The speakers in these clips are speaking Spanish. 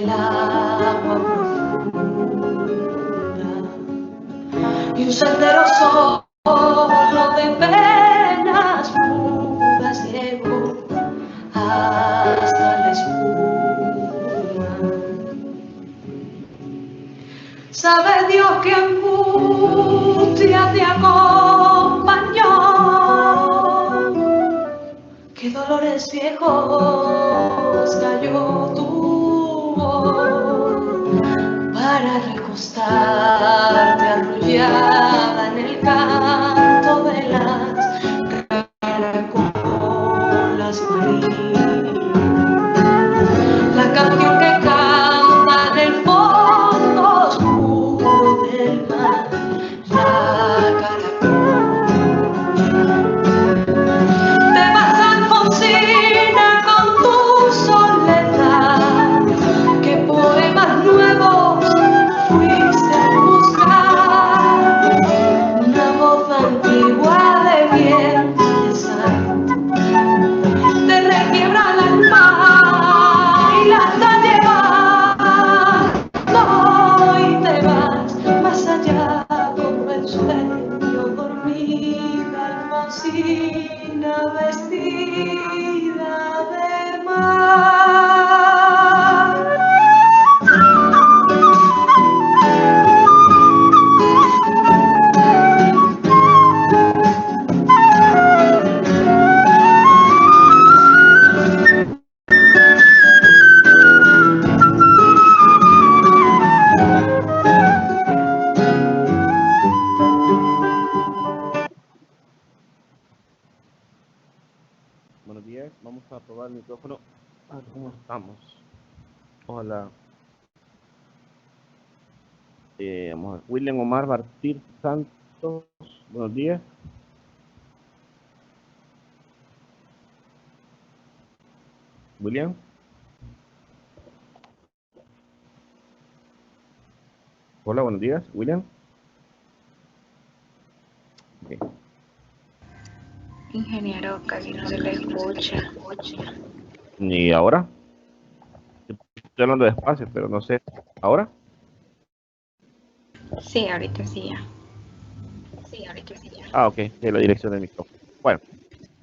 del agua profunda y un sendero solo de penas mudas llegó hasta la espuma. Sabe Dios que angustia te acompañó, qué dolores viejos cayó tu voz para recostarte arrullada en el canto de las caracolas marinas. La canción que canta en el fondo oscuro del mar, la te vas, Alfonsina, con tu soledad. ¿Qué poemas nuevos fuiste a buscar? Una voz antigua de viento de sal te requiebra el alma y la está llevando y te vas más allá como el sueño dormida, Alfonsina vestida de mar. Buenos días, vamos a probar el micrófono. ¿Cómo estamos? Hola. Vamos a ver. William Omar Martín Santos, buenos días. William. Hola, buenos días, William. Okay. Ingeniero, casi no se le escucha. ¿Y ahora? Estoy hablando despacio, pero no sé. ¿Ahora? Sí, ahorita sí ya. Ah, ok, de la dirección del micrófono. Bueno,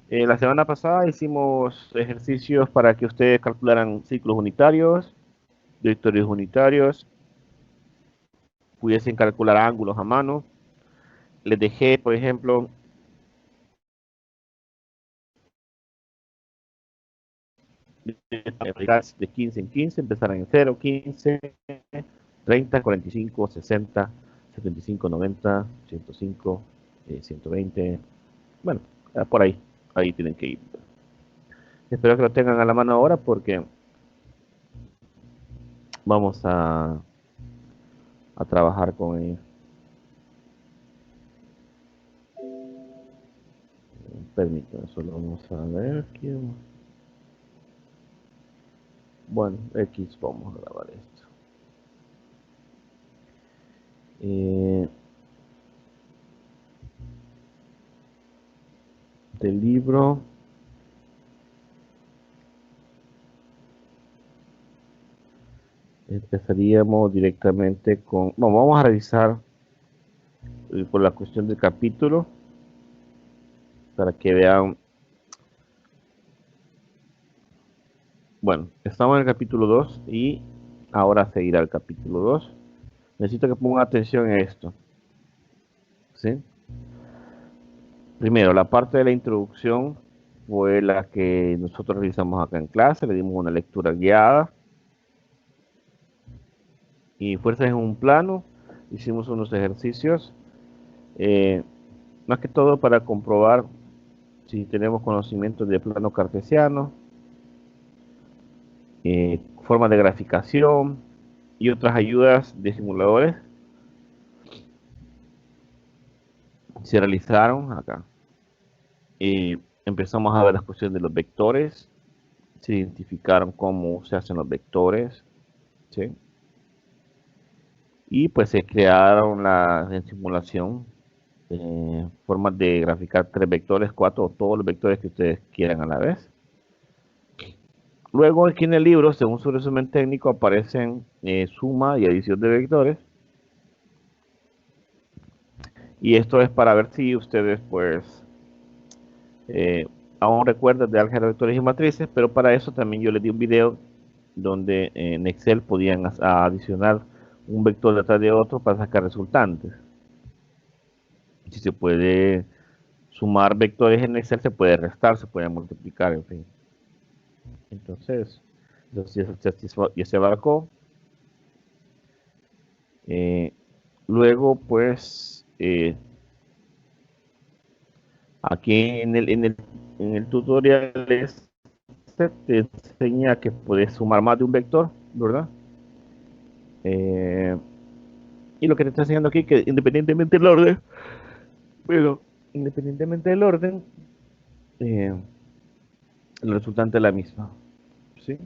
la semana pasada hicimos ejercicios para que ustedes calcularan ciclos unitarios, directorios unitarios, pudiesen calcular ángulos a mano. Les dejé, por ejemplo, de 15 en 15, empezarán en 0, 15, 30, 45, 60, 75, 90, 105, 120. Bueno, por ahí tienen que ir. Espero que lo tengan a la mano ahora porque vamos a trabajar con ellos. Permítanme, solo vamos a ver aquí. Bueno, X, vamos a grabar esto. Del libro empezaríamos directamente con, bueno, vamos a revisar por la cuestión del capítulo para que vean. Bueno, estamos en el capítulo 2 y ahora seguirá el capítulo 2. Necesito que pongan atención a esto. ¿Sí? Primero, la parte de la introducción fue la que nosotros realizamos acá en clase, le dimos una lectura guiada. Y fuerzas en un plano, hicimos unos ejercicios, más que todo para comprobar si tenemos conocimientos de plano cartesiano, formas de graficación y otras ayudas de simuladores. Se realizaron acá. Empezamos a ver las cuestiones de los vectores, se identificaron cómo se hacen los vectores, ¿sí? Y pues se crearon en simulación formas de graficar 3 vectores, 4 o todos los vectores que ustedes quieran a la vez. Luego aquí en el libro, según su resumen técnico, aparecen suma y adición de vectores. Y esto es para ver si ustedes, pues, aún recuerdan de álgebra de vectores y matrices, pero para eso también yo les di un video donde en Excel podían adicionar un vector detrás de otro para sacar resultantes. Si se puede sumar vectores en Excel, se puede restar, se puede multiplicar, en fin. Entonces, ya se abarcó. Luego, pues, aquí en el tutorial te enseña que puedes sumar más de un vector, ¿verdad? Y lo que te está enseñando aquí, que independientemente del orden, pero independientemente del orden, eh, el resultante es la misma, ¿sí?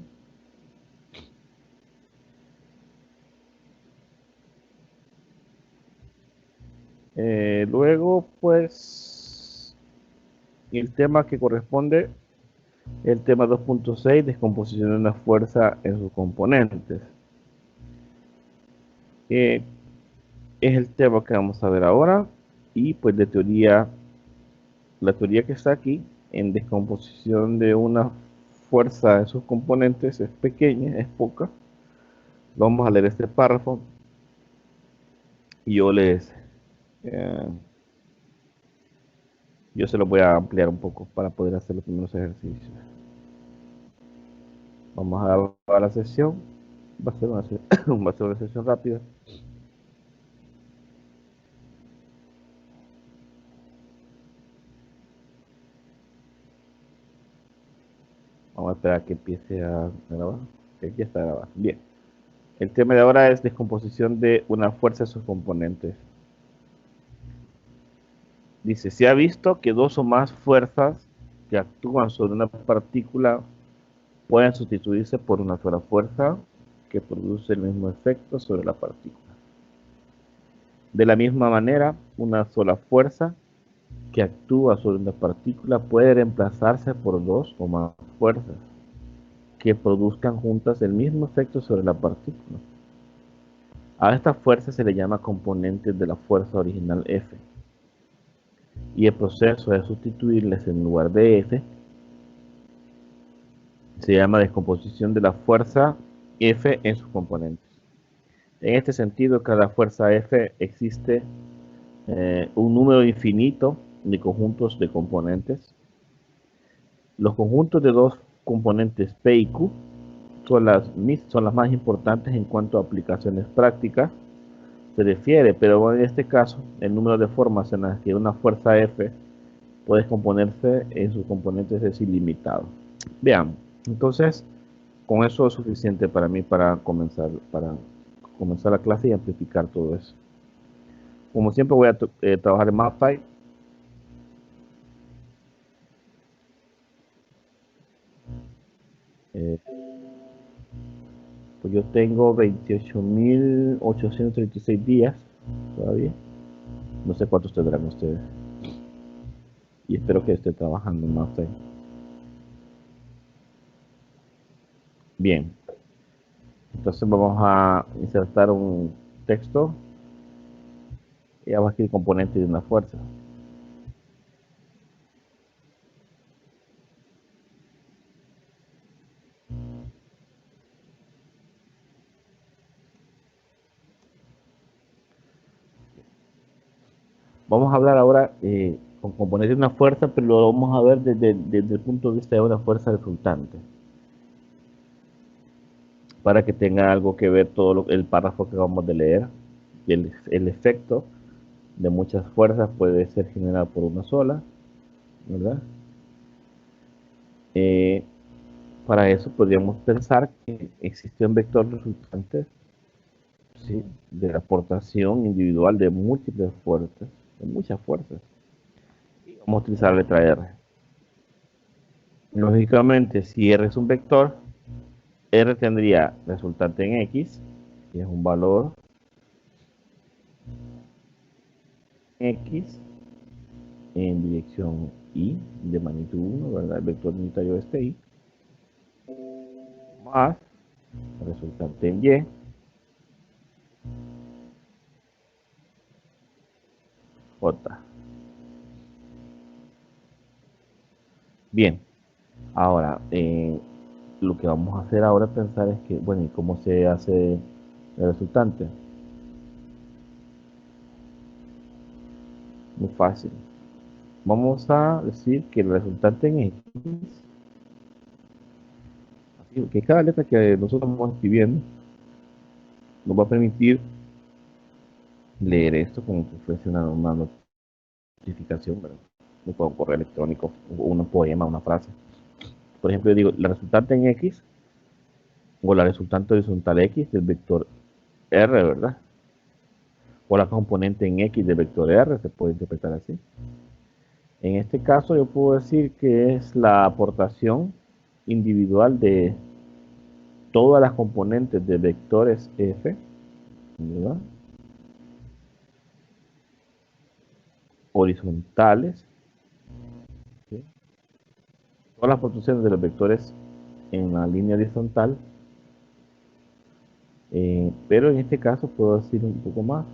Luego, pues, el tema que corresponde, el tema 2.6, descomposición de una fuerza en sus componentes. Es el tema que vamos a ver ahora, y pues de teoría, la teoría que está aquí, en descomposición de una fuerza en sus componentes, es pequeña, es poca. Vamos a leer este párrafo, y eh, yo se lo voy a ampliar un poco para poder hacer los primeros ejercicios. Vamos a grabar la sesión. Va a ser va a ser una sesión rápida. Vamos a esperar a que empiece a grabar. Que ya está grabado. Bien. El tema de ahora es descomposición de una fuerza de sus componentes. Dice, se ha visto que dos o más fuerzas que actúan sobre una partícula pueden sustituirse por una sola fuerza que produce el mismo efecto sobre la partícula. De la misma manera, una sola fuerza que actúa sobre una partícula puede reemplazarse por dos o más fuerzas que produzcan juntas el mismo efecto sobre la partícula. A esta fuerza se le llama componentes de la fuerza original F. Y el proceso de sustituirles en lugar de F se llama descomposición de la fuerza F en sus componentes. En este sentido, cada fuerza F existe un número infinito de conjuntos de componentes. Los conjuntos de dos componentes P y Q son las más importantes en cuanto a aplicaciones prácticas se refiere, pero en este caso el número de formas en las que una fuerza F puede descomponerse en sus componentes es ilimitado. Veamos, entonces con eso es suficiente para mí para comenzar la clase y amplificar todo eso. Como siempre voy a trabajar en MathType. Pues yo tengo 28.836 días todavía. No sé cuántos tendrán ustedes. Y espero que esté trabajando en MathType. Bien. Entonces vamos a insertar un texto y vamos a escribir componente de una fuerza. Vamos a hablar ahora con componente de una fuerza, pero lo vamos a ver desde el punto de vista de una fuerza resultante. Para que tenga algo que ver todo el párrafo que vamos de leer. Y el efecto de muchas fuerzas puede ser generado por una sola, ¿verdad? Para eso podríamos pensar que existe un vector resultante, ¿sí?, de la aportación individual de múltiples fuerzas, de muchas fuerzas. Y vamos a utilizar la letra R. Lógicamente, si R es un vector, R tendría resultante en X, que es un valor X en dirección Y de magnitud 1, ¿verdad? El vector unitario de este Y. más la resultante en Y J. Bien, ahora lo que vamos a hacer ahora pensar es que, bueno, ¿y cómo se hace el resultante? Muy fácil. Vamos a decir que el resultante en X, así que cada letra que nosotros vamos escribiendo nos va a permitir leer esto como si fuese una notificación, ¿verdad? Un correo electrónico, un poema, una frase. Por ejemplo, yo digo, la resultante en X o la resultante horizontal X del vector R, ¿verdad? O la componente en X del vector R, se puede interpretar así. En este caso yo puedo decir que es la aportación individual de todas las componentes de vectores F, ¿verdad? Horizontales, ¿sí? Todas las aportaciones de los vectores en la línea horizontal, pero en este caso puedo decir un poco más.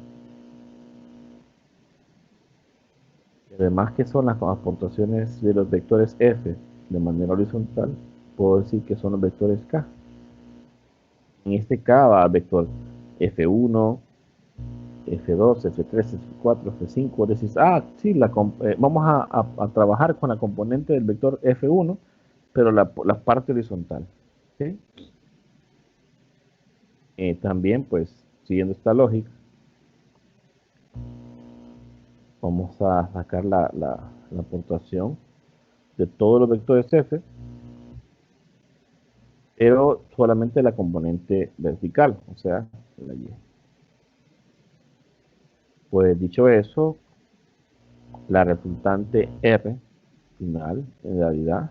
Además que son las aportaciones de los vectores F de manera horizontal, puedo decir que son los vectores K. En este K va vector F1, F2, F3, F4, F5. Decís, sí, vamos a trabajar con la componente del vector F1, pero la parte horizontal. ¿Sí? También, pues, siguiendo esta lógica, vamos a sacar la aportación de todos los vectores F, pero solamente la componente vertical, o sea, la Y. Pues dicho eso, la resultante R final, en realidad,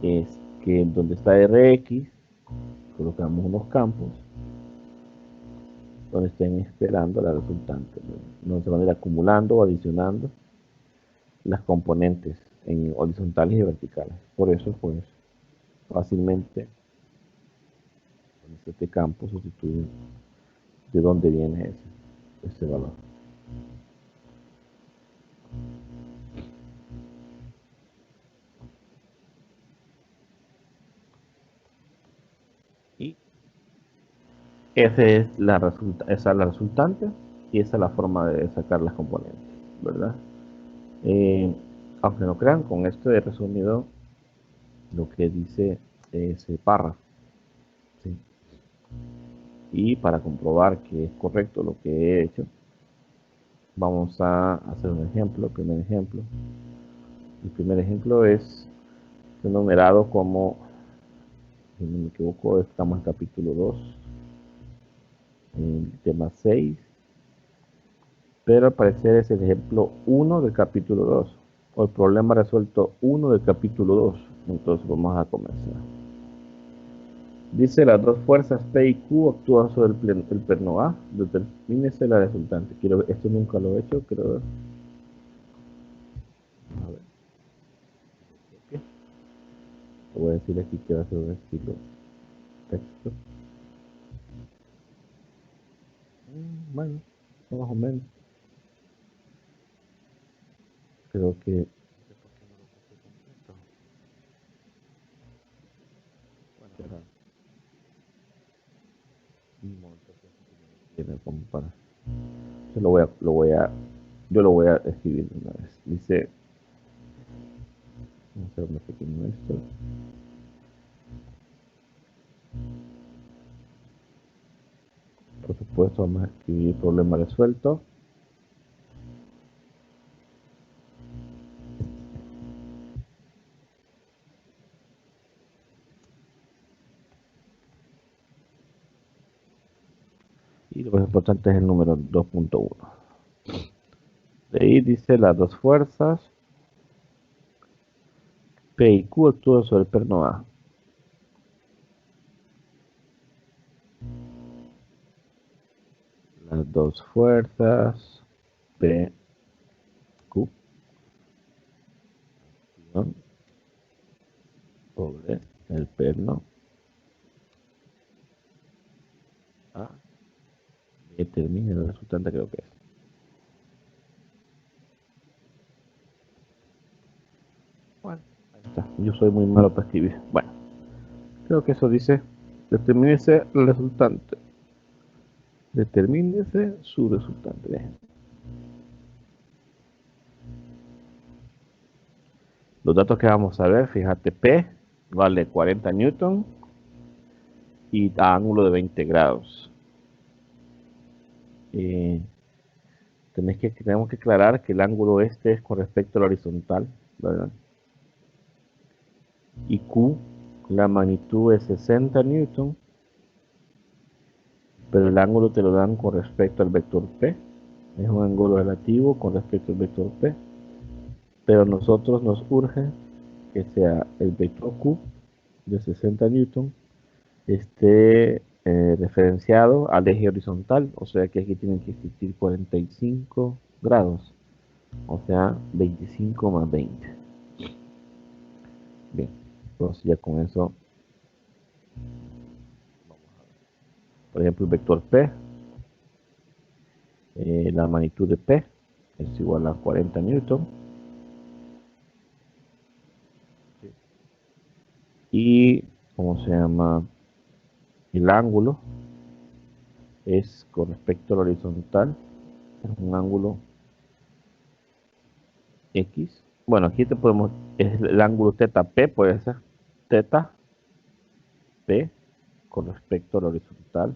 es que donde está Rx, colocamos unos campos donde estén esperando la resultante, ¿no? Se van a ir acumulando o adicionando las componentes en horizontales y verticales. Por eso, pues, fácilmente con este campo sustituir de dónde viene ese valor. Y esa es la resultante y esa es la forma de sacar las componentes, ¿verdad? Aunque no crean, con esto he resumido lo que dice ese párrafo, ¿sí? Y para comprobar que es correcto lo que he hecho, vamos a hacer un ejemplo, el primer ejemplo. El primer ejemplo es enumerado como, si no me equivoco, estamos en capítulo 2, en el tema 6, pero al parecer es el ejemplo 1 del capítulo 2, o el problema resuelto 1 del capítulo 2. Entonces vamos a comenzar. Dice, las dos fuerzas P y Q actúan sobre el plano A. Determínese la resultante. Esto nunca lo he hecho, creo. A ver. ¿Qué? Te voy a decir aquí que va a ser un estilo texto. Bueno, más o menos. Creo que... Bueno, tiene como para... Yo lo voy a escribir una vez. Dice... Vamos a hacer un pequeño esto. Por supuesto, vamos a escribir problema resuelto. Y lo más importante es el número 2.1. De ahí dice las dos fuerzas P y Q actúan sobre el perno A. Las dos fuerzas P, Q actúan sobre el perno Determine el resultante, creo que es. Bueno, ahí está. Yo soy muy malo para escribir. Bueno, creo que eso dice, determínese el resultante. Determínese su resultante. Dejen. Los datos que vamos a ver, fíjate, P vale 40 newton y da ángulo de 20 grados. Tenemos que aclarar que el ángulo este es con respecto a la horizontal, ¿verdad? Y Q, la magnitud es 60 newton, pero el ángulo te lo dan con respecto al vector P. Es un ángulo relativo con respecto al vector P. Pero a nosotros nos urge que sea el vector Q de 60 newton esté referenciado al eje horizontal, o sea que aquí tienen que existir 45 grados, o sea 25 más 20. Bien, entonces ya con eso, por ejemplo, el vector P, la magnitud de P es igual a 40 newton, y ¿cómo se llama? El ángulo es con respecto al horizontal, es un ángulo X. Bueno, aquí te podemos, es el ángulo teta P, puede ser teta P con respecto al horizontal.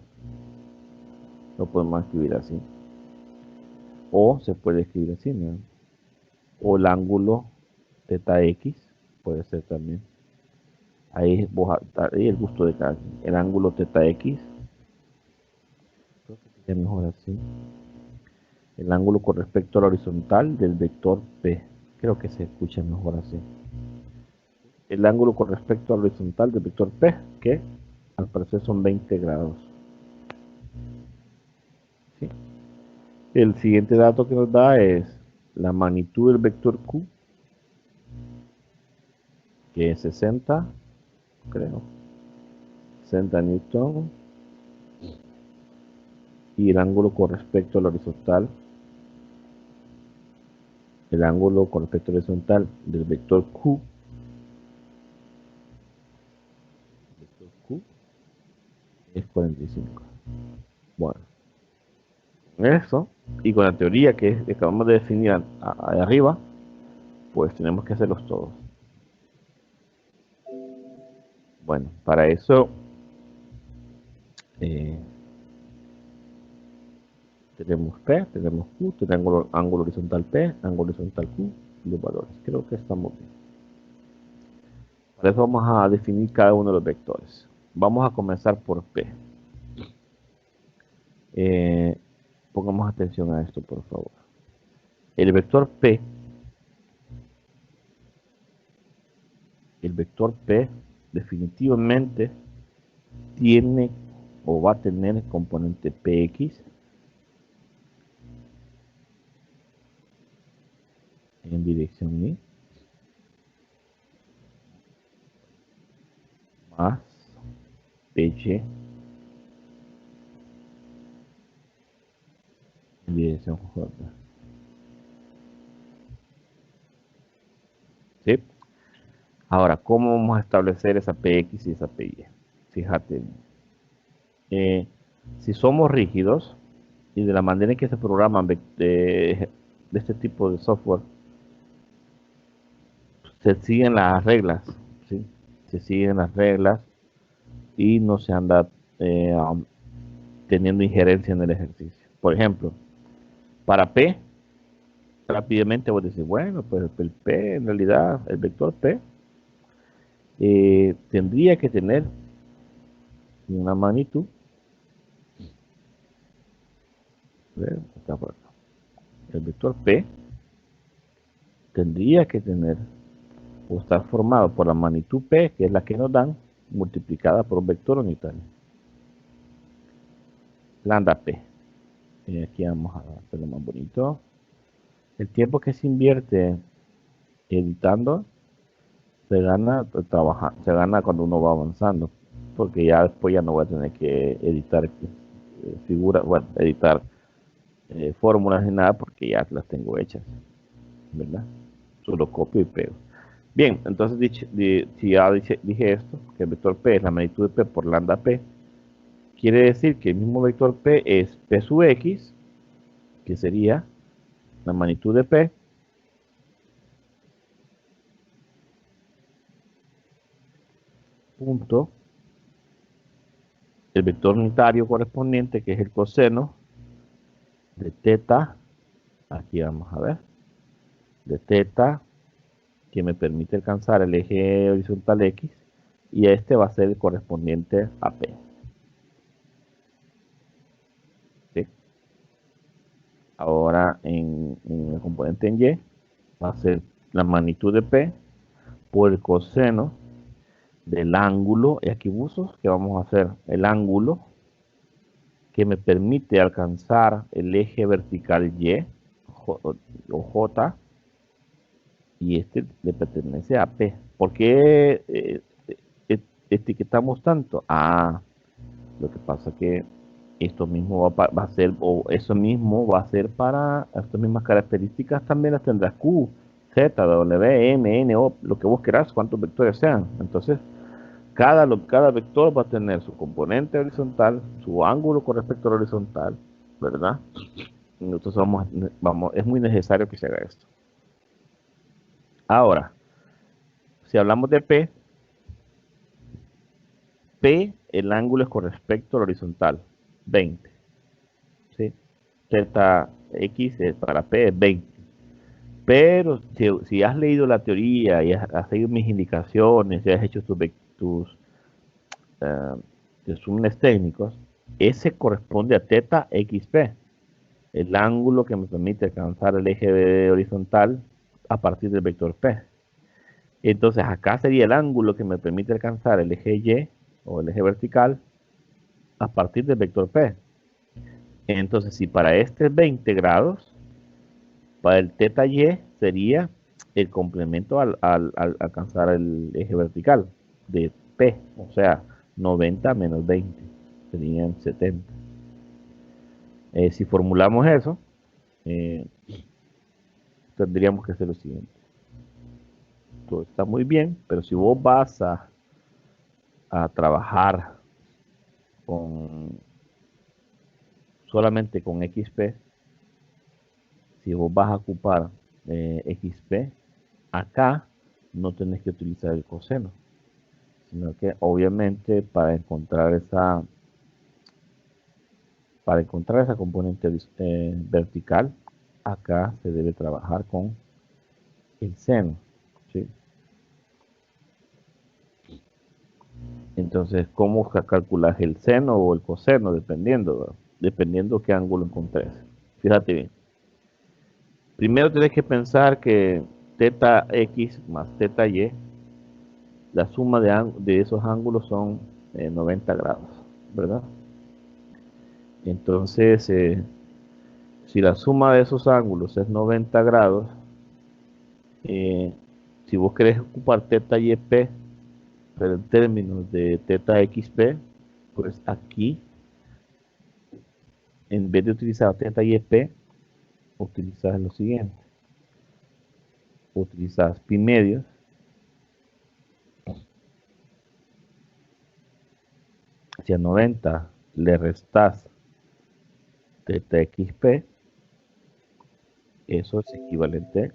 Lo podemos escribir así. O se puede escribir así, ¿no? O el ángulo teta X, puede ser también. Ahí el gusto de cada quien. El ángulo teta X, creo que sería mejor así. El ángulo con respecto al horizontal del vector P. Creo que se escucha mejor así. El ángulo con respecto al horizontal del vector P, que al parecer son 20 grados. ¿Sí? El siguiente dato que nos da es la magnitud del vector Q, que es 60, creo, 60 newton, y el ángulo con respecto al horizontal, el ángulo con respecto al horizontal del vector Q es 45. Bueno, eso, y con la teoría que acabamos de definir ahí arriba, pues tenemos que hacerlos todos. Bueno, para eso tenemos P, tenemos Q, tenemos ángulo horizontal P, ángulo horizontal Q y los valores. Creo que estamos bien. Para eso vamos a definir cada uno de los vectores. Vamos a comenzar por P. Pongamos atención a esto, por favor. El vector P definitivamente tiene o va a tener el componente Px en dirección Y más Py en dirección J. ¿Sí? Ahora, ¿cómo vamos a establecer esa Px y esa Py? Fíjate, si somos rígidos y de la manera en que se programan de este tipo de software, se siguen las reglas, ¿sí? Se siguen las reglas y no se anda teniendo injerencia en el ejercicio. Por ejemplo, para P, rápidamente vos decís, bueno, pues el P, en realidad, el vector P, tendría que tener una magnitud, el vector P tendría que tener o estar formado por la magnitud P, que es la que nos dan, multiplicada por un vector unitario. Lambda P. Y aquí vamos a hacerlo más bonito. El tiempo que se invierte editando se gana cuando uno va avanzando, porque ya después ya no voy a tener que editar figuras, bueno, editar fórmulas ni nada porque ya las tengo hechas, ¿verdad? Solo copio y pego. Bien, entonces si ya dije esto, que el vector P es la magnitud de P por lambda P, quiere decir que el mismo vector P es P sub X, que sería la magnitud de P punto el vector unitario correspondiente, que es el coseno de teta, aquí vamos a ver, de teta, que me permite alcanzar el eje horizontal X, y este va a ser el correspondiente a P. ¿Sí? Ahora en el componente en Y va a ser la magnitud de P por el coseno del ángulo, y aquí uso que vamos a hacer el ángulo que me permite alcanzar el eje vertical Y o J, y este le pertenece a P. ¿Por qué etiquetamos tanto? Lo que pasa que esto mismo va a ser, o eso mismo va a ser para estas mismas características, también las tendrás Q, Z, W, M, N, O, lo que vos querás, cuántos vectores sean. Entonces, cada vector va a tener su componente horizontal, su ángulo con respecto al horizontal, ¿verdad? Entonces es muy necesario que se haga esto. Ahora, si hablamos de P, el ángulo es con respecto al horizontal, 20. ¿Sí? Zeta X para P es 20. Pero si has leído la teoría y has seguido mis indicaciones, y has hecho tus resúmenes técnicos, ese corresponde a teta XP, el ángulo que me permite alcanzar el eje horizontal a partir del vector P. Entonces acá sería el ángulo que me permite alcanzar el eje Y o el eje vertical a partir del vector P. Entonces si para este es 20 grados, para el teta Y sería el complemento al alcanzar el eje vertical de P, o sea, 90 menos 20, serían 70. Si formulamos eso, tendríamos que hacer lo siguiente. Todo está muy bien, pero si vos vas a trabajar solamente con XP, si vos vas a ocupar XP, acá no tenés que utilizar el coseno, sino que obviamente para encontrar esa componente vertical, acá se debe trabajar con el seno, ¿sí? Entonces, ¿cómo calculas el seno o el coseno? Dependiendo qué ángulo encontres. Fíjate bien. Primero tienes que pensar que teta X más teta Y, la suma de esos ángulos son 90 grados, ¿verdad? Entonces, si la suma de esos ángulos es 90 grados, si vos querés ocupar teta YP, pero en términos de teta XP, pues aquí, en vez de utilizar teta YP, utilizas lo siguiente. Utilizas pi medios, si a 90 le restas teta XP, eso es equivalente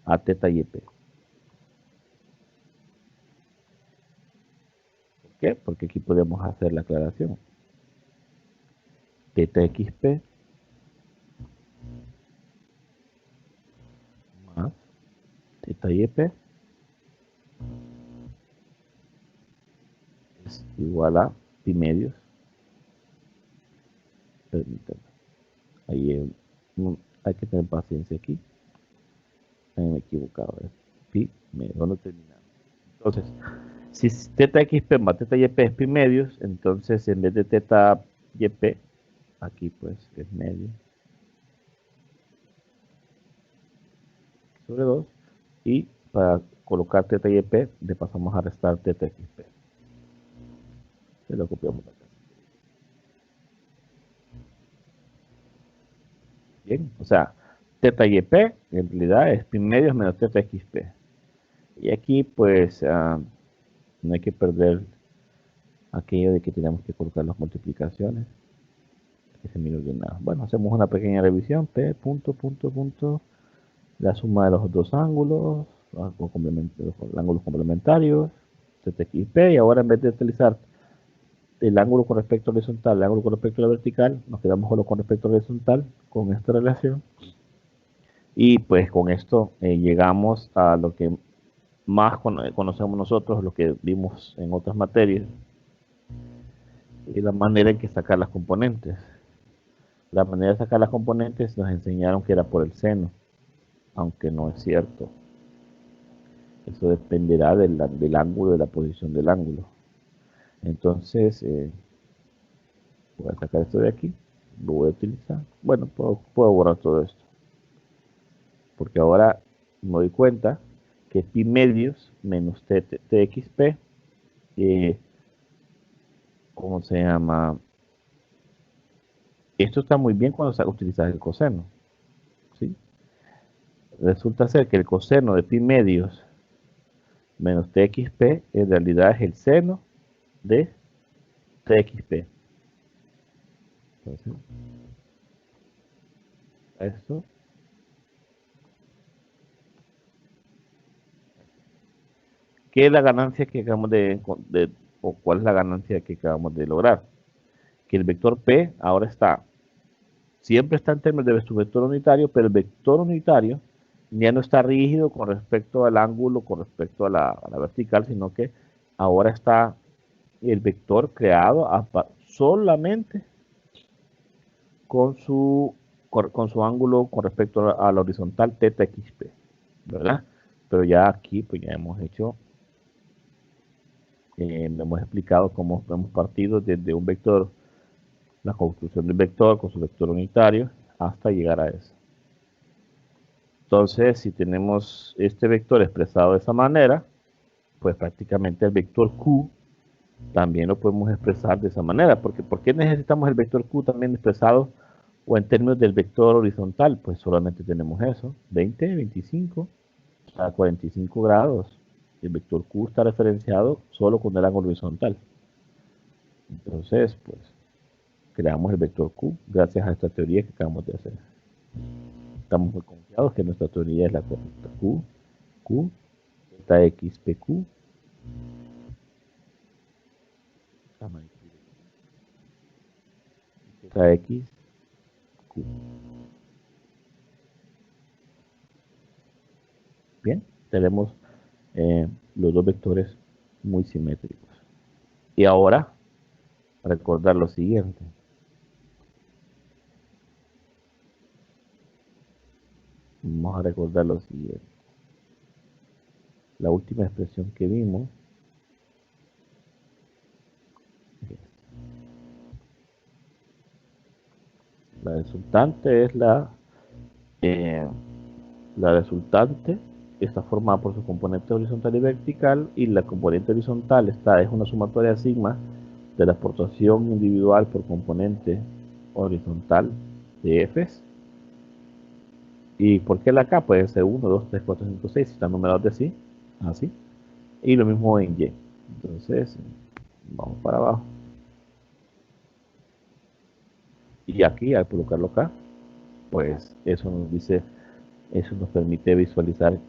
a teta YP. ¿Por qué? Porque aquí podemos hacer la aclaración. Teta XP más teta YP es igual a pi medios. Permítanme. Ahí hay que tener paciencia aquí. Me he equivocado. Pi medios. ¿Dónde terminamos? Entonces, si teta XP más teta YP es pi medios, entonces en vez de teta YP, aquí pues es medio sobre 2, y para colocar teta y p, le pasamos a restar teta xp. Se lo copiamos acá. Bien, o sea, teta y p en realidad es pi medios menos teta xp. Y aquí pues no hay que perder aquello de que tenemos que colocar las multiplicaciones. Que se mire ordenado. Bueno, hacemos una pequeña revisión. P, punto, punto, punto. La suma de los dos ángulos, los ángulos complementarios, teta xp. Y ahora en vez de utilizar el ángulo con respecto al horizontal, el ángulo con respecto a la vertical, nos quedamos solo con respecto al horizontal, con esta relación. Y pues con esto llegamos a lo que más conocemos nosotros, lo que vimos en otras materias, y la manera en que sacar las componentes. La manera de sacar las componentes nos enseñaron que era por el seno, aunque no es cierto. Eso dependerá del ángulo, de la posición del ángulo. Entonces, voy a sacar esto de aquí, lo voy a utilizar. Bueno, puedo borrar todo esto, porque ahora me doy cuenta que pi medios menos txp, ¿cómo se llama? Esto está muy bien cuando se utiliza el coseno, ¿sí? Resulta ser que el coseno de pi medios menos txp en realidad es el seno de txp. Entonces, esto. ¿Qué es la ganancia que acabamos o cuál es la ganancia que acabamos de lograr? Que el vector P ahora siempre está en términos de su vector unitario, pero el vector unitario ya no está rígido con respecto al ángulo, con respecto a la vertical, sino que ahora está el vector creado solamente con su ángulo con respecto a la horizontal teta xp, ¿verdad? Pero ya aquí pues ya hemos explicado cómo hemos partido desde un vector, la construcción del vector con su vector unitario hasta llegar a eso. Entonces, si tenemos este vector expresado de esa manera, pues prácticamente el vector Q también lo podemos expresar de esa manera. Porque ¿por qué necesitamos el vector Q también expresado o en términos del vector horizontal? Pues solamente tenemos eso, 20, 25 a 45 grados. El vector Q está referenciado solo con el ángulo horizontal. Entonces, pues, creamos el vector Q gracias a esta teoría que acabamos de hacer. Estamos muy confiados que nuestra teoría es la correcta. Q, teta x, pq, teta x, q. Bien, tenemos los dos vectores muy simétricos. Y ahora, recordar lo siguiente. Vamos a recordar lo siguiente. La última expresión que vimos la resultante es la resultante está formada por su componente horizontal y vertical, y la componente horizontal es una sumatoria sigma de la aportación individual por componente horizontal de Fs. ¿Y por qué la K? Puede ser 1, 2, 3, 4, 5, 6, si están numerados de así, así. Y lo mismo en Y. Entonces, vamos para abajo. Y aquí, al colocarlo acá, pues eso nos permite visualizar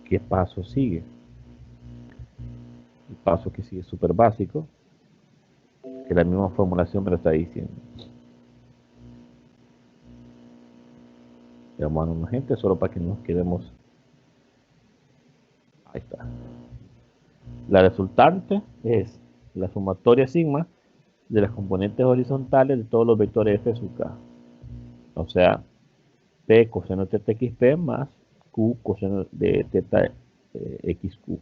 qué paso sigue. El paso que sigue es súper básico, que la misma formulación me lo está diciendo. Le vamos a dar una gente solo para que nos quedemos. Ahí está. La resultante es la sumatoria sigma de las componentes horizontales de todos los vectores f sub k. O sea, p coseno de teta xp más q coseno de teta xq.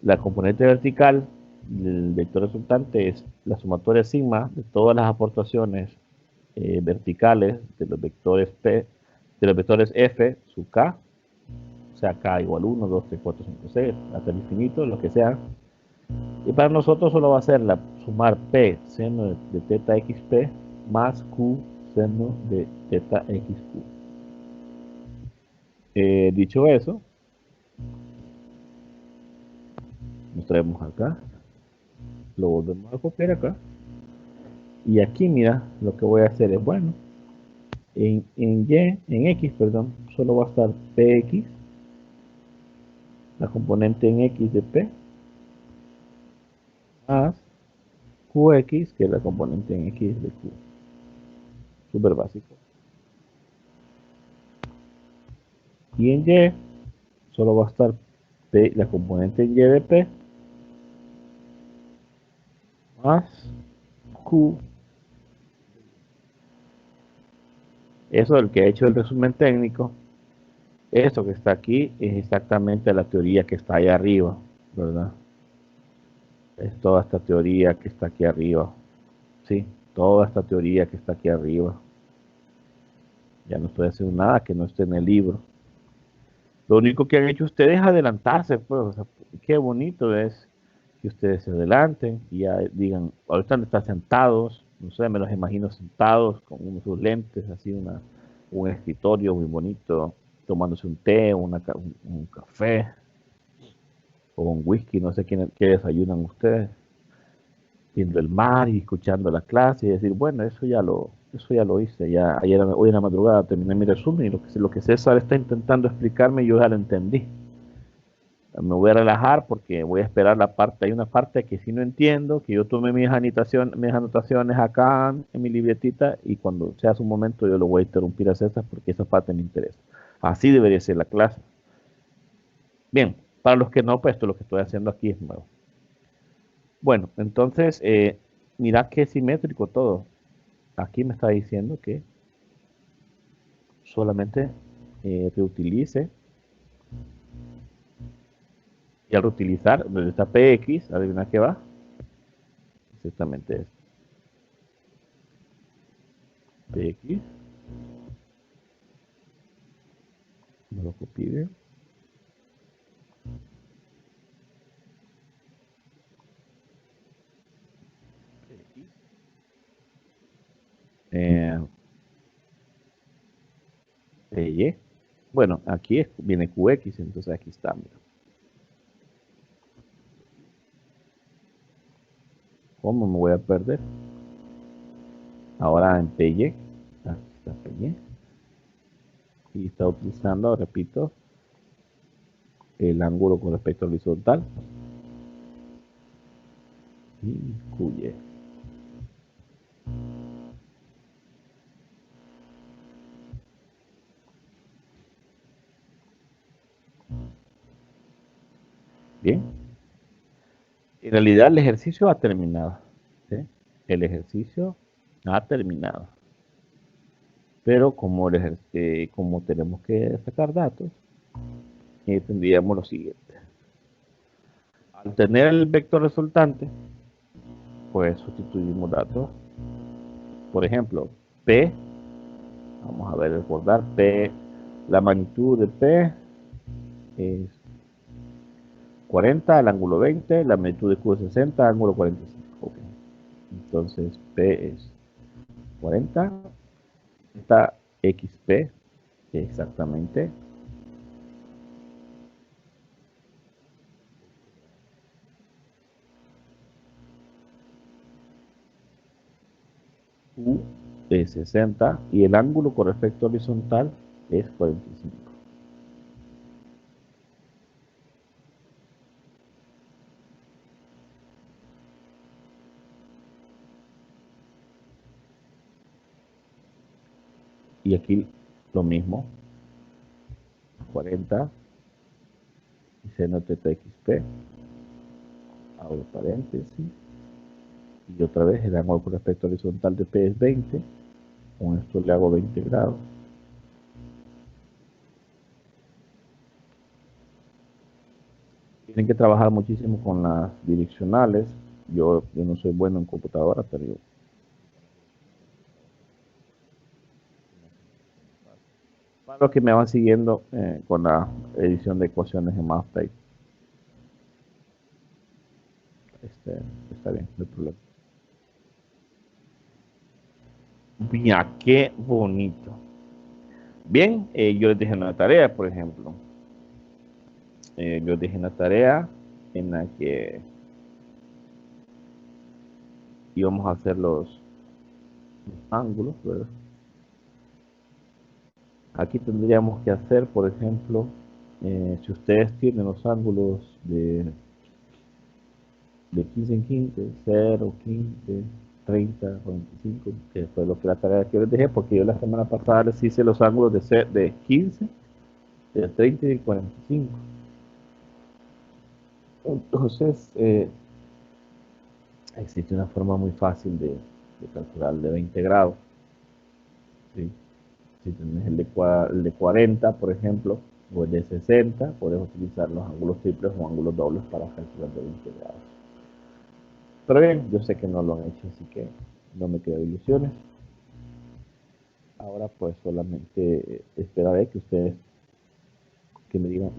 La componente vertical del vector resultante es la sumatoria sigma de todas las aportaciones verticales de los vectores f sub k O sea, K igual 1, 2, 3, 4, 5, 6, hasta el infinito, lo que sea. Y para nosotros solo va a ser sumar P seno de teta XP más Q seno de teta XQ. Dicho eso, nos traemos acá, lo volvemos a copiar acá. Y aquí, mira, lo que voy a hacer es, bueno, en X, perdón, solo va a estar PX, la componente en X de P, más QX, que es la componente en X de Q. Súper básico. Y en Y, solo va a estar P, la componente en Y de P, más Q. Eso, el que ha hecho el resumen técnico, eso que está aquí es exactamente la teoría que está ahí arriba, ¿verdad? Es toda esta teoría que está aquí arriba, ¿sí? Toda esta teoría que está aquí arriba. Ya no estoy haciendo nada que no esté en el libro. Lo único que han hecho ustedes es adelantarse, pues, o sea, qué bonito es que ustedes se adelanten y ya digan, ahorita están sentados, no sé, me los imagino sentados con sus lentes, así un escritorio muy bonito, tomándose un té, un café o un whisky, no sé qué desayunan ustedes, viendo el mar y escuchando la clase y decir, bueno, eso ya lo hice, ya ayer, hoy en la madrugada terminé mi resumen y lo que César está intentando explicarme yo ya lo entendí. Me voy a relajar porque voy a esperar hay una parte que sí no entiendo, que yo tome mis anotaciones acá en mi libretita y cuando sea su momento yo lo voy a interrumpir a César porque esa parte me interesa. Así debería ser la clase. Bien, para los que no, pues esto lo que estoy haciendo aquí es nuevo. Bueno, entonces, mira qué simétrico todo. Aquí me está diciendo que solamente reutilice. Y al reutilizar, donde está PX, adivina qué va. Exactamente es PX. Me lo copié. Eh, PY. Bueno, aquí viene QX, entonces aquí está. Mira. ¿Cómo me voy a perder? Ahora en PY. Aquí está PY. Y está utilizando, repito, el ángulo con respecto al horizontal. Y QY. Bien. En realidad el ejercicio ha terminado. ¿Sí? El ejercicio ha terminado. Pero como tenemos que sacar datos, tendríamos lo siguiente. Al tener el vector resultante, pues sustituimos datos. Por ejemplo, P, vamos a ver, recordar, P, la magnitud de P es 40, el ángulo 20, la magnitud de Q es 60, ángulo 45. Okay. Entonces, P es 40, está XP, exactamente. Q es 60 y el ángulo con respecto horizontal es 45. Y aquí lo mismo, 40 y seno teta XP, abro paréntesis, y otra vez el ángulo con respecto horizontal de P es 20, con esto le hago 20 grados. Tienen que trabajar muchísimo con las direccionales, yo no soy bueno en computadora, pero yo Para los que me van siguiendo con la edición de ecuaciones en MathType. Está bien, no hay problema. Mira, qué bonito. Bien, yo les dejé una tarea, por ejemplo. Yo les dejé una tarea en la que íbamos a hacer los ángulos, ¿verdad? Aquí tendríamos que hacer, por ejemplo, si ustedes tienen los ángulos de 15 en 15, 0, 15, 30, 45, que fue lo que la tarea que les dejé, porque yo la semana pasada les hice los ángulos de 15, de 30 y de 45. Entonces, existe una forma muy fácil de calcular el de 20 grados. ¿Sí? Si tienes el de 40, por ejemplo, o el de 60, puedes utilizar los ángulos triples o ángulos dobles para calcular de 20 grados. Pero bien, yo sé que no lo han hecho, así que no me quedo ilusiones. Ahora pues solamente esperaré que ustedes que me digan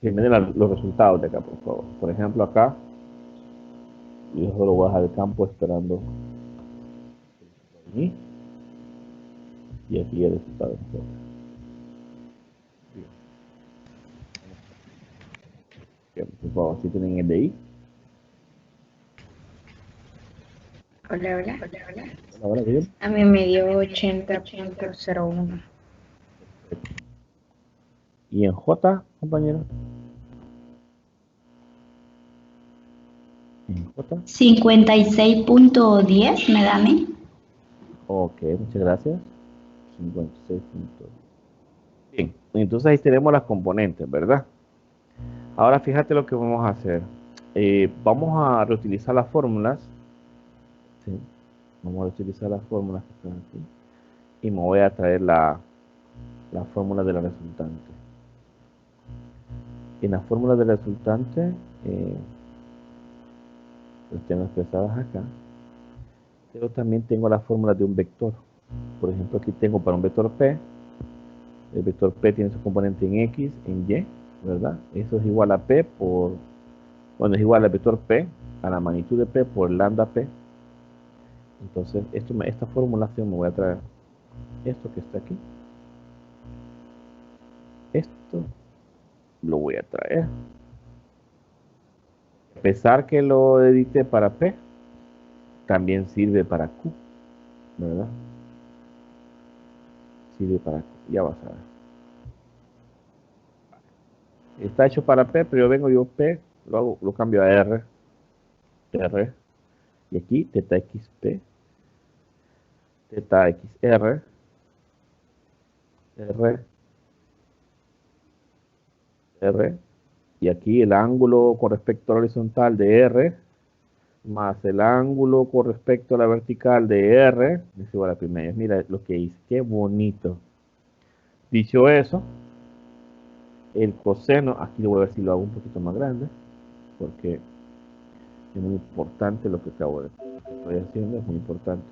que me den los resultados de acá, por favor. Por ejemplo, acá yo solo voy a dejar el campo esperando y aquí el resultado de nosotros. Bien, por favor, si tienen el de I. Hola, hola. Ahora bien. A mí me dio 80.01. ¿Y en J, compañero? ¿En J? 56.10 me da a mí. Ok, muchas gracias. 56. Bien, entonces ahí tenemos las componentes, ¿verdad? Ahora fíjate lo que vamos a hacer. Vamos a reutilizar las fórmulas. ¿Sí? Vamos a reutilizar las fórmulas que están aquí. Y me voy a traer la fórmula de la resultante. En la fórmula de la resultante, están expresadas acá. Pero también tengo la fórmula de un vector. Por ejemplo, aquí tengo para un vector P. El vector P tiene su componente en X, en Y, ¿verdad? Eso es igual a P por... Bueno, es igual al vector P, a la magnitud de P por lambda P. Entonces, esta formulación me voy a traer esto que está aquí. Esto lo voy a traer. A pesar que lo edité para P, también sirve para Q, ¿verdad? Sirve para Q, ya vas a ver. Está hecho para P, pero yo P, lo cambio a R. Y aquí, teta XP, teta XR, R, y aquí el ángulo con respecto a la horizontal de R, más el ángulo con respecto a la vertical de R, es igual a pi medios. Mira lo que hice, qué bonito. Dicho eso, el coseno, aquí lo voy a ver si lo hago un poquito más grande, porque es muy importante lo que acabo de hacer. Lo que estoy haciendo es muy importante.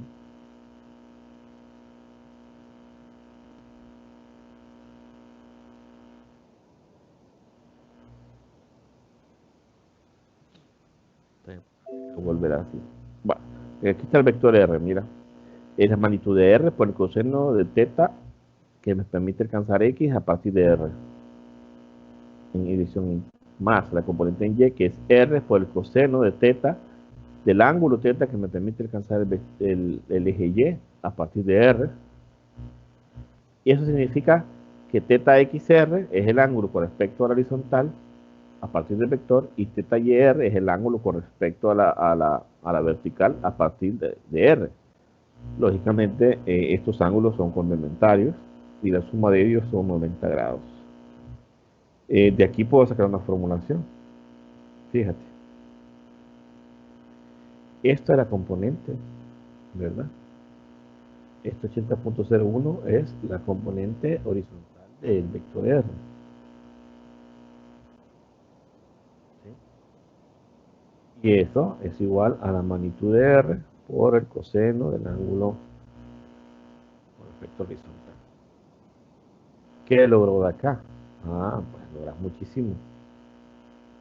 Volver así. Bueno, aquí está el vector R, mira. Es la magnitud de R por el coseno de teta que me permite alcanzar X a partir de R. En edición Y. Más la componente en Y, que es R por el coseno de teta del ángulo teta que me permite alcanzar el eje Y a partir de R. Y eso significa que teta XR es el ángulo con respecto a la horizontal a partir del vector y teta YR es el ángulo con respecto a la vertical a partir de R. Lógicamente, estos ángulos son complementarios y la suma de ellos son 90 grados. De aquí puedo sacar una formulación. Fíjate. Esta es la componente, ¿verdad? Este 80.01 es la componente horizontal del vector R. ¿Sí? Y eso es igual a la magnitud de R por el coseno del ángulo con respecto horizontal. ¿Qué logró de acá? Pues logras muchísimo.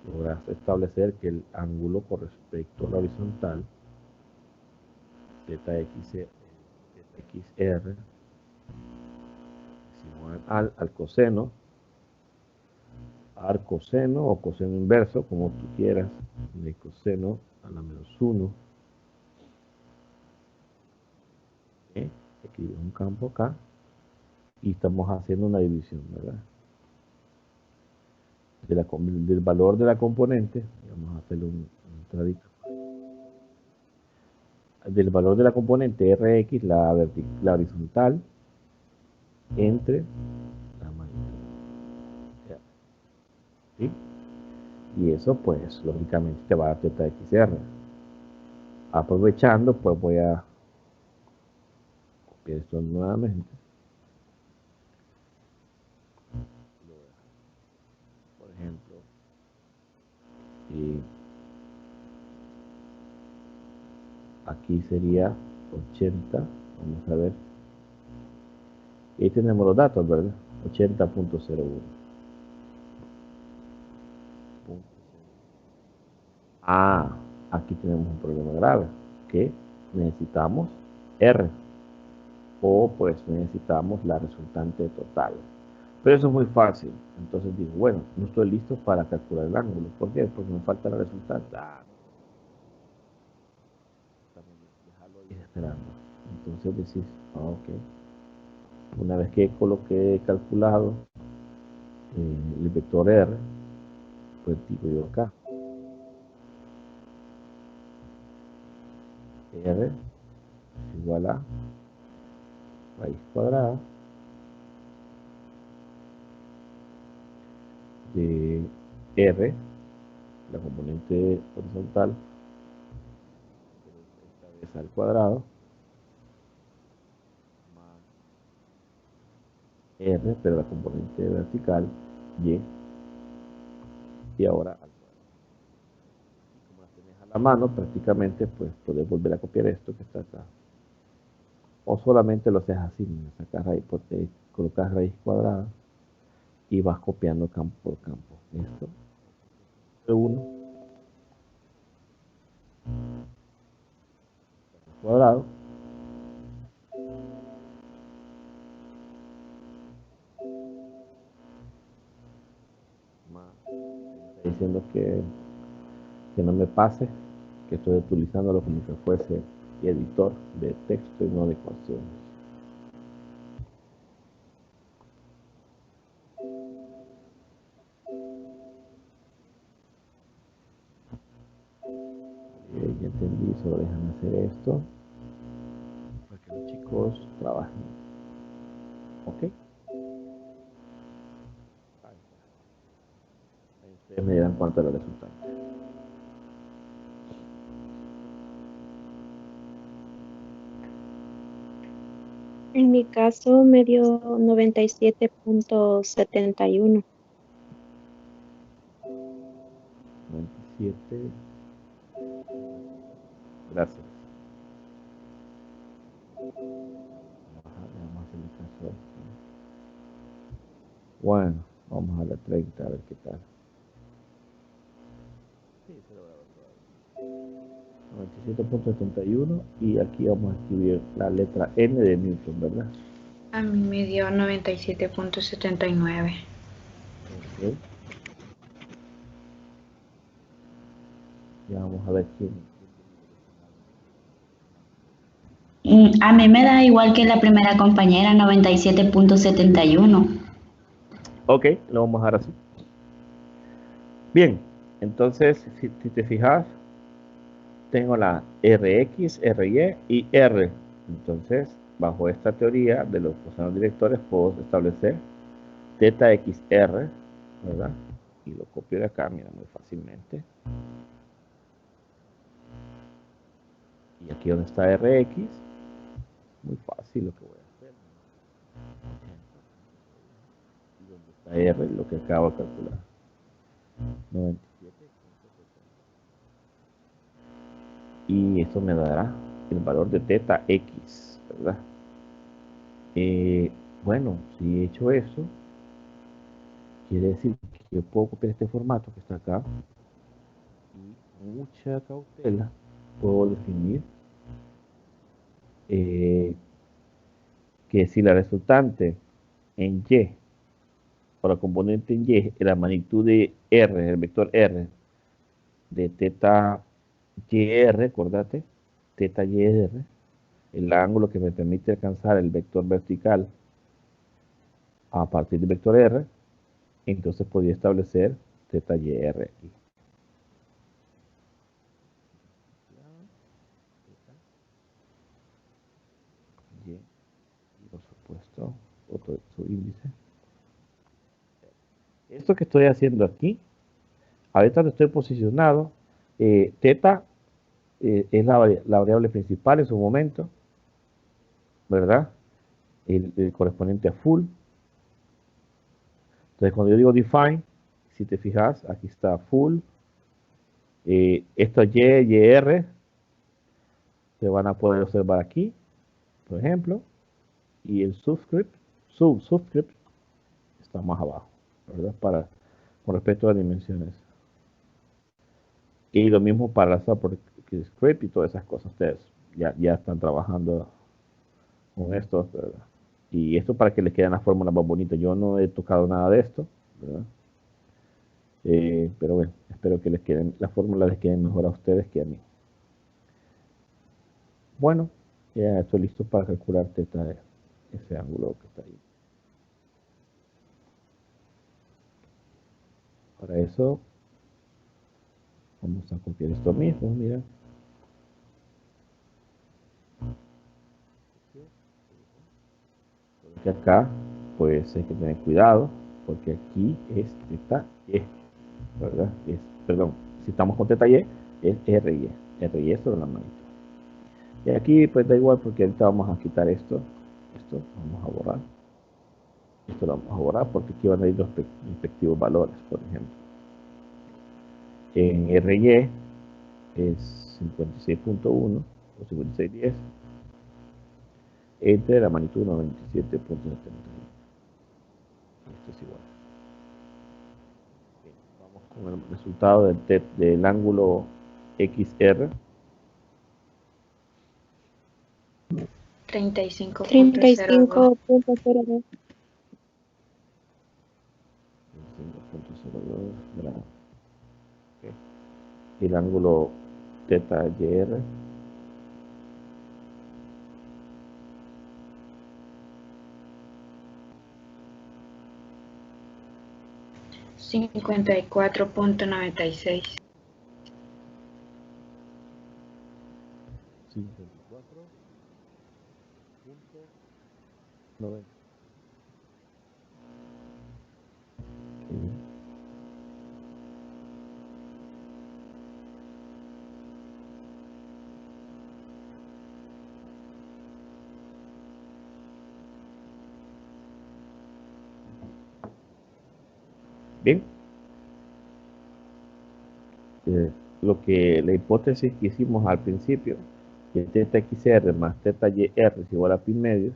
Logras establecer que el ángulo con respecto a la horizontal, ZXR, es igual al coseno, arcoseno o coseno inverso, como tú quieras, de coseno a la -1. Aquí un campo acá y estamos haciendo una división, ¿verdad? Del valor de la componente, vamos a hacerle un entradito. Del valor de la componente Rx, la horizontal, entre la magnitud. ¿Sí? Y eso, pues, lógicamente te va a dar θXR. Aprovechando, pues voy a copiar esto nuevamente. Por ejemplo, aquí sería 80, vamos a ver. Y ahí tenemos los datos, ¿verdad? 80.01. Aquí tenemos un problema grave, que necesitamos R, o pues necesitamos la resultante total. Pero eso es muy fácil. Entonces digo, bueno, no estoy listo para calcular el ángulo. ¿Por qué? Porque me falta la resultante. Déjalo ahí esperando. Entonces decís, ok. Una vez que coloqué calculado el vector R, pues digo yo acá, R es igual a raíz cuadrada de R, la componente horizontal, esta vez al cuadrado, más R, pero la componente vertical, y ahora al cuadrado. Y como las tenés a la mano, prácticamente, pues podés volver a copiar esto que está acá. O solamente lo haces así, sacas raíz, colocas raíz cuadrada y vas copiando campo por campo. Esto, de 1 cuadrado, más, está diciendo que no me pase, que estoy utilizándolo como que fuese editor de texto y no de ecuaciones. Ya entendí, solo déjame hacer esto para que los chicos trabajen. ¿Ok? Ahí ustedes me dirán cuánto es el resultado. En mi caso me dio 97.71. 97. Gracias. Vamos a hacer el caso. Bueno, vamos a la 30 a ver qué tal. Sí, se logra todavía. 97.71 y aquí vamos a escribir la letra N de Newton, ¿verdad? A mí me dio 97.79. Ok. Ya vamos a ver quién. A mí me da igual que la primera compañera, 97.71. Ok, lo vamos a dejar así. Bien, entonces, si te fijas, tengo la Rx, Ry y R. Entonces, bajo esta teoría de los cosenos directores, puedo establecer θXR, ¿verdad? Y lo copio de acá, mira, muy fácilmente. Y aquí donde está Rx, muy fácil lo que voy a hacer. Y donde está R, lo que acabo de calcular. 97. Y esto me dará el valor de θx, ¿verdad? Bueno, si he hecho eso, Quiere decir que yo puedo copiar este formato que está acá y con mucha cautela puedo definir que si la resultante en Y o la componente en Y es la magnitud de R, el vector R de teta YR, acordate, teta YR, el ángulo que me permite alcanzar el vector vertical a partir del vector R, entonces podría establecer teta YR aquí. Y, por supuesto, otro subíndice. Esto que estoy haciendo aquí, ahorita donde estoy posicionado, teta es la variable principal en su momento, ¿verdad? El correspondiente a full. Entonces, cuando yo digo define, si te fijas, aquí está full. Estos YR se van a poder observar aquí, por ejemplo, y el subscript está más abajo, ¿verdad? Con respecto a las dimensiones. Y lo mismo para la support script y todas esas cosas. Ustedes ya están trabajando con esto, ¿verdad? Y esto para que les queden las fórmulas más bonitas. Yo no he tocado nada de esto, ¿verdad? Pero bueno, espero que las fórmulas les queden mejor a ustedes que a mí. Bueno, ya estoy listo para calcular teta de ese ángulo que está ahí. Para eso, vamos a copiar esto mismo, mira. Que acá, pues hay que tener cuidado, porque aquí es teta Y, ¿verdad? Perdón, si estamos con teta Y, es RY sobre la magnitud. Y aquí, pues da igual, porque ahorita vamos a quitar esto vamos a borrar. Esto lo vamos a borrar porque aquí van a ir los respectivos valores, por ejemplo. En RY es 56.1 o 56.10 entre la magnitud 97.71. Esto es igual. Bien, vamos con el resultado del ángulo XR. 35.02. 35.02. 5.02 grados. Okay. El ángulo teta YR. 54.96. 54.90. Bien, la hipótesis que hicimos al principio, que teta XR más teta YR es igual a pi medios,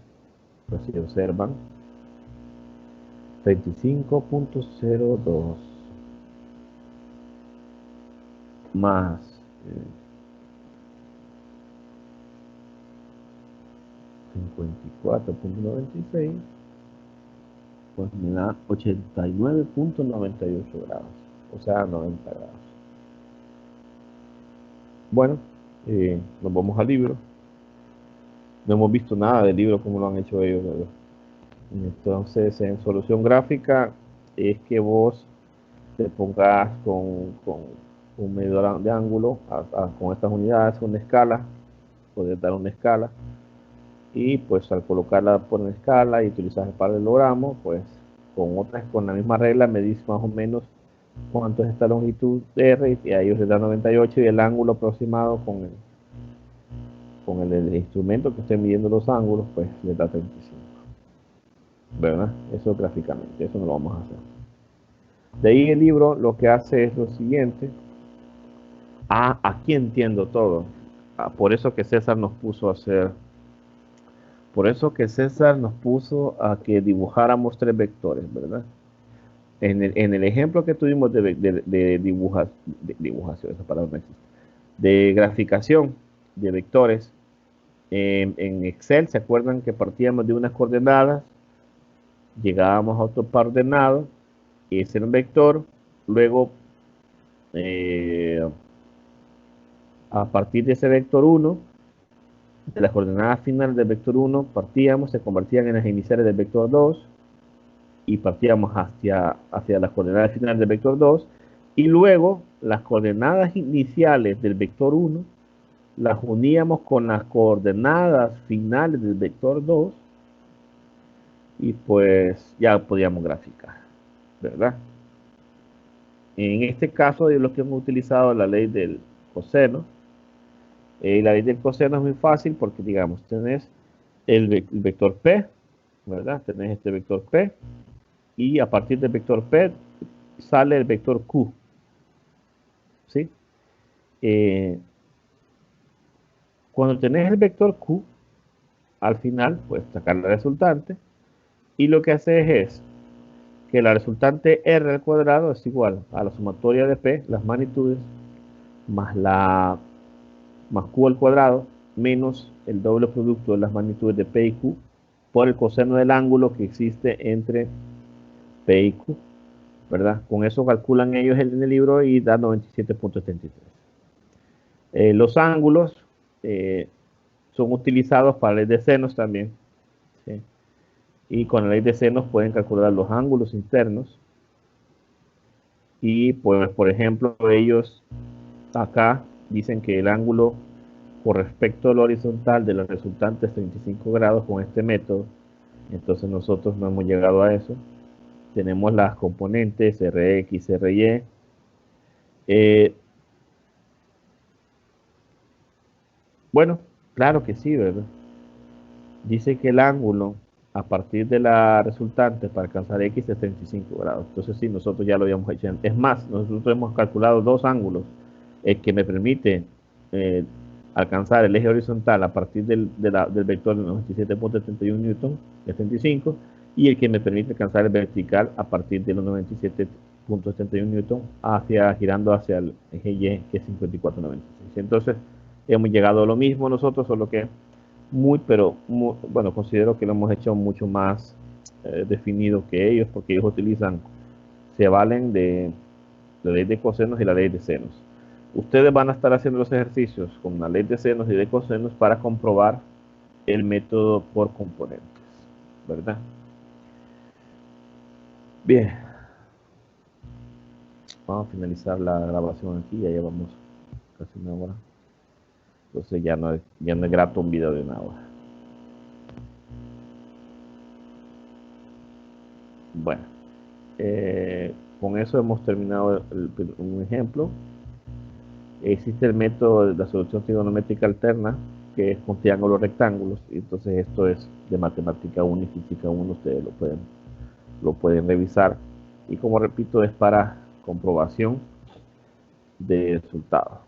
pues si observan 35.02 más 54.96 pues me da 89.98 grados, o sea 90 grados. Bueno, nos vamos al libro. No hemos visto nada del libro como lo han hecho ellos, ¿verdad? Entonces, en solución gráfica es que vos te pongas con un medidor de ángulo con estas unidades, una escala, puedes dar una escala y pues al colocarla por una escala y utilizar el paralelogramo, pues con la misma regla medís más o menos cuánto es esta longitud de R y a ellos les da 98 y el ángulo aproximado con el instrumento que esté midiendo los ángulos, pues les da 35. ¿Verdad? Eso gráficamente, eso no lo vamos a hacer. De ahí el libro lo que hace es lo siguiente. Aquí entiendo todo. Por eso que César nos puso a que dibujáramos 3 vectores, ¿verdad? en el ejemplo que tuvimos de dibujación, esa palabra no existe, de graficación de vectores, en Excel, ¿se acuerdan que partíamos de unas coordenadas? Llegábamos a otro par de ordenado, ese era un vector, luego a partir de ese vector 1, de las coordenadas finales del vector 1, partíamos, se convertían en las iniciales del vector 2, y partíamos hacia las coordenadas finales del vector 2, y luego las coordenadas iniciales del vector 1 las uníamos con las coordenadas finales del vector 2, y pues ya podíamos graficar, ¿verdad? En este caso, de lo que hemos utilizado la ley del coseno. La ley del coseno es muy fácil porque, digamos, tenés el vector P, ¿verdad? Tenés este vector P, y a partir del vector P sale el vector Q, ¿sí? Cuando tenés el vector Q, al final, pues sacar la resultante, y lo que haces es que la resultante R al cuadrado es igual a la sumatoria de P, las magnitudes, más Q al cuadrado, menos el doble producto de las magnitudes de P y Q, por el coseno del ángulo que existe entre P y Q, ¿verdad? Con eso calculan ellos en el libro y da 97.73. Los ángulos son utilizados para la ley de senos también, ¿sí? Y con la ley de senos pueden calcular los ángulos internos. Y pues, por ejemplo, ellos acá dicen que el ángulo con respecto al horizontal de la resultante es 35 grados con este método. Entonces nosotros no hemos llegado a eso. Tenemos las componentes Rx, Ry. Bueno, claro que sí, ¿verdad? Dice que el ángulo a partir de la resultante para alcanzar X es 35 grados. Entonces sí, nosotros ya lo habíamos hecho. Es más, nosotros hemos calculado dos ángulos. El que me permite alcanzar el eje horizontal a partir del vector de 97.71 newton, es 35, y el que me permite alcanzar el vertical a partir de los 97.71 newton girando hacia el eje Y, que es 54.96. Entonces hemos llegado a lo mismo nosotros, solo que bueno, considero que lo hemos hecho mucho más definido que ellos, porque ellos se valen de la ley de cosenos y la ley de senos. Ustedes van a estar haciendo los ejercicios con la ley de senos y de cosenos para comprobar el método por componentes, ¿verdad? Bien. Vamos a finalizar la grabación aquí, ya llevamos casi una hora. Entonces ya no es grato un video de una hora. Bueno, con eso hemos terminado un ejemplo. Existe el método de la solución trigonométrica alterna, que es con triángulos rectángulos. Entonces esto es de matemática 1 y física 1, ustedes lo pueden revisar. Y como repito, es para comprobación de resultados.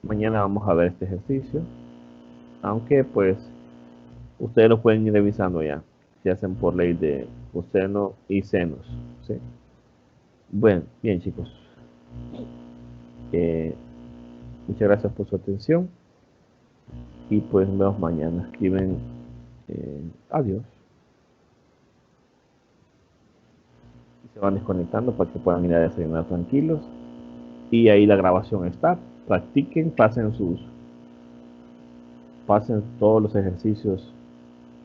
Mañana vamos a ver este ejercicio, aunque pues ustedes lo pueden ir revisando ya, se hacen por ley de coseno y senos, ¿sí? Bueno, bien chicos, muchas gracias por su atención y pues nos vemos mañana. Escriben adiós y se van desconectando para que puedan ir a desayunar tranquilos, y ahí la grabación está. Practiquen, pasen todos los ejercicios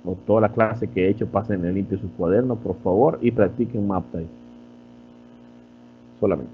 o toda la clase que he hecho, pasen en limpio su cuaderno, por favor, y practiquen MapType solamente.